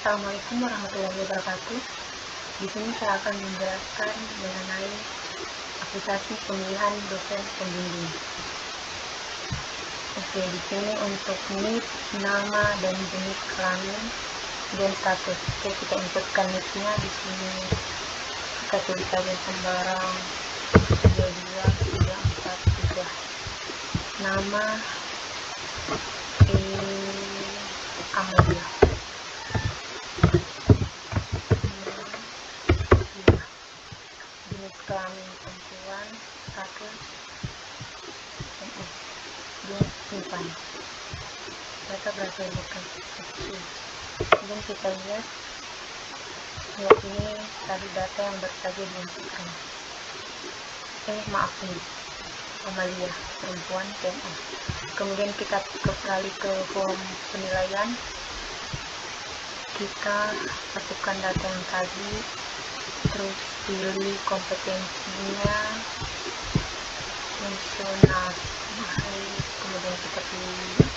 Assalamualaikum warahmatullahi wabarakatuh. Di sini saya akan menjelaskan mengenai aplikasi pemilihan dosen pembimbing. Oke, di sini untuk NIK, nama dan jenis kelamin dan status. Oke, kita inputkan NIK-nya di sini. Kita tulis saja sembarang 32343. Nama Amalia. Jenis kelamin perempuan, status jenis simpan. Data berhasil bukan. Kemudian kita lihat ini tadi data yang baru saja diinputkan. Maaf nih, Amalia perempuan TNA. Kemudian kita kembali ke form penilaian, kita masukkan data yang tadi, terus pilih kompetensinya, fungsional, kemudian kita pilih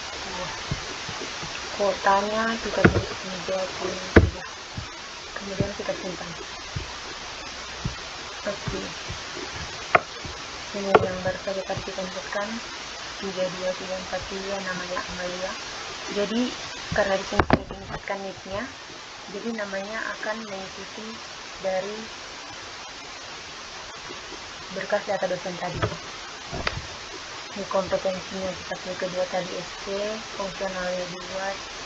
kuotanya, kita pilih 33, kemudian kita simpan. Oke, ini yang baru saja tadi kita inputkan 32343, namanya Amalia. Jadi karena di sini kita inputkan NIK-nya, jadi namanya akan mengikuti dari berkas data dosen tadi. Ini kompetensinya kita pilih kedua tadi SC, fungsionalnya 2,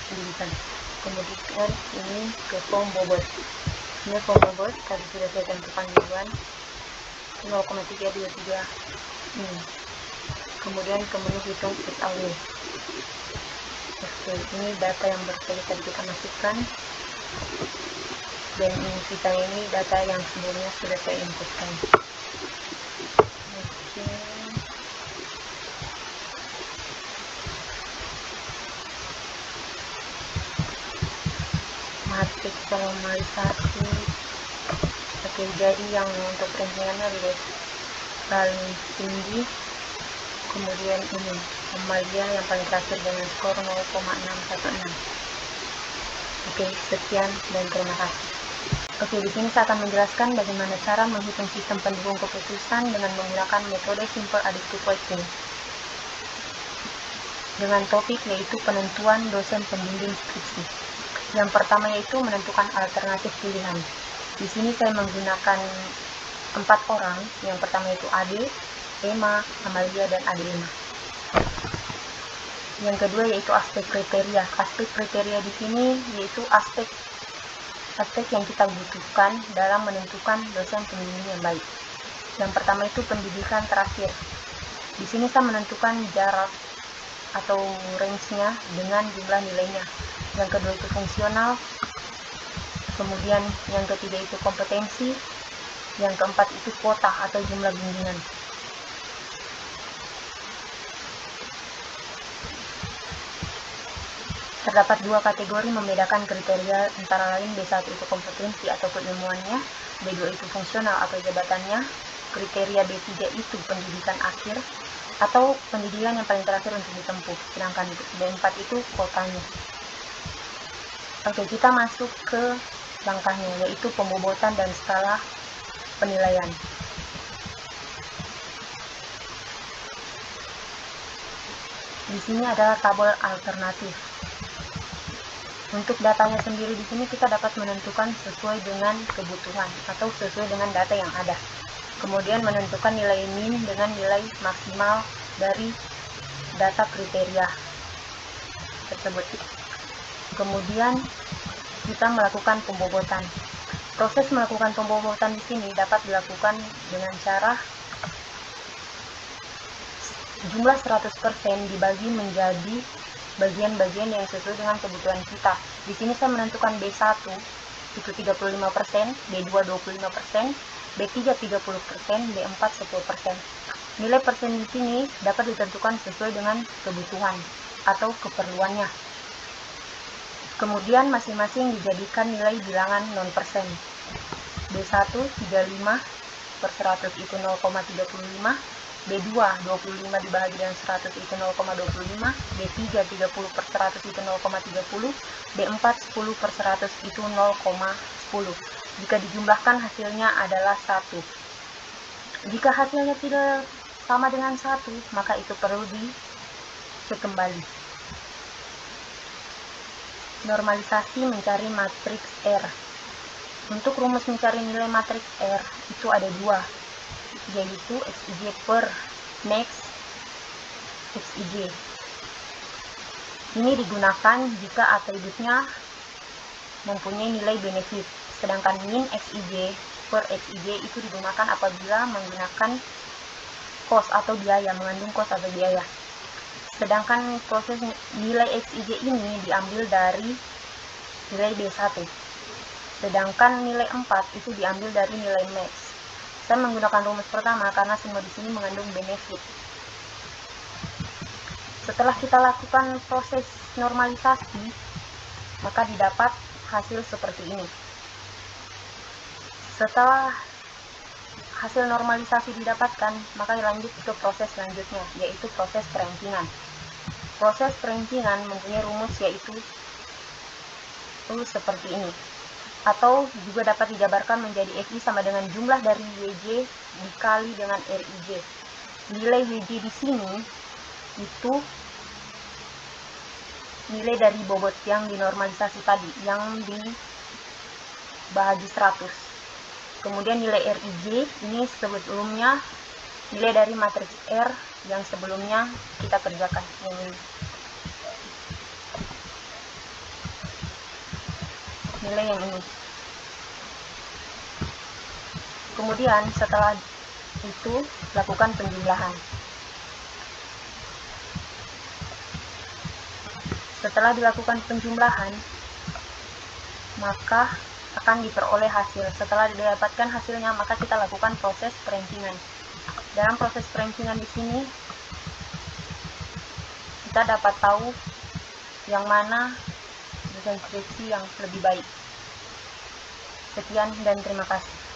pendidikan. Kemudian ini ke form bobot. Ini form bobot tadi sudah saya tentukan duluan 0,323 ini. Kemudian hitung fit away. Oke, ini data yang baru saja kita masukkan, dan kita ini data yang sebelumnya sudah saya inputkan. Oke. Matriks normalisasi. Oke, jadi yang untuk rankingannya paling tinggi, kemudian ini Amalia yang paling terakhir dengan skor 0,616. Oke, sekian dan terima kasih. Oke, di sini saya akan menjelaskan bagaimana cara menghitung sistem pendukung keputusan dengan menggunakan metode simple additive weighting dengan topik yaitu penentuan dosen pembimbing skripsi. Yang pertama yaitu menentukan alternatif pilihan. Di sini saya menggunakan 4 orang. Yang pertama yaitu Ade, Emma, Amalia, dan Adelina. Yang kedua yaitu aspek kriteria. Aspek kriteria di sini yaitu aspek yang kita butuhkan dalam menentukan dosen pembimbing yang baik. Yang pertama itu pendidikan terakhir. Di sini saya menentukan jarak atau range-nya dengan jumlah nilainya. Yang kedua itu fungsional. Kemudian yang ketiga itu kompetensi. Yang keempat itu kuota atau jumlah bimbingan. Terdapat 2 kategori membedakan kriteria, antara lain B1 itu kompetensi atau keilmuannya, B2 itu fungsional atau jabatannya, kriteria B3 itu pendidikan akhir atau pendidikan yang paling terakhir untuk ditempuh, sedangkan B4 itu kuotanya. Oke, kita masuk ke langkahnya, yaitu pembobotan dan skala penilaian. Di sini adalah tabel alternatif. Untuk datanya sendiri di sini kita dapat menentukan sesuai dengan kebutuhan atau sesuai dengan data yang ada. Kemudian menentukan nilai min dengan nilai maksimal dari data kriteria tersebut. Kemudian kita melakukan pembobotan. Proses melakukan pembobotan di sini dapat dilakukan dengan cara jumlah 100% dibagi menjadi bagian-bagian yang sesuai dengan kebutuhan kita. Di sini saya menentukan B1 itu 35%, B2 25%, B3 30%, B4 10%. Nilai persen di sini dapat ditentukan sesuai dengan kebutuhan atau keperluannya. Kemudian masing-masing dijadikan nilai bilangan non persen. B1 35/100 itu 0,35, B2 25 dibagi dengan 100 itu 0,25, B3 30 per 100 itu 0,30, B4 10 per 100 itu 0,10. Jika dijumlahkan hasilnya adalah 1. Jika hasilnya tidak sama dengan 1, maka itu perlu dicek kembali. Normalisasi mencari matriks R. Untuk rumus mencari nilai matriks R itu ada 2, yaitu Xij per next Xij. Ini digunakan jika atributnya mempunyai nilai benefit, sedangkan min Xij per Xij itu digunakan apabila menggunakan cost atau biaya, mengandung cost atau biaya. Sedangkan proses nilai Xij ini diambil dari nilai B1. Sedangkan nilai 4 itu diambil dari nilai max. Saya menggunakan rumus pertama karena semua di sini mengandung benefit. Setelah kita lakukan proses normalisasi, maka didapat hasil seperti ini. Setelah hasil normalisasi didapatkan, maka lanjut ke proses selanjutnya, yaitu proses perankingan. Proses perankingan mempunyai rumus yaitu seperti ini, atau juga dapat dijabarkan menjadi Fi sama dengan jumlah dari Wj dikali dengan Rij. Nilai Wj di sini itu nilai dari bobot yang dinormalisasi tadi, yang dibagi 100. Kemudian nilai Rij ini sebelumnya nilai dari matriks R yang sebelumnya kita kerjakan. Nilai yang ini. Kemudian setelah itu lakukan penjumlahan. Setelah dilakukan penjumlahan, maka akan diperoleh hasil. Setelah didapatkan hasilnya, maka kita lakukan proses perankingan. Dalam proses perankingan di sini kita dapat tahu yang mana desain skripsi yang lebih baik. Sekian dan terima kasih.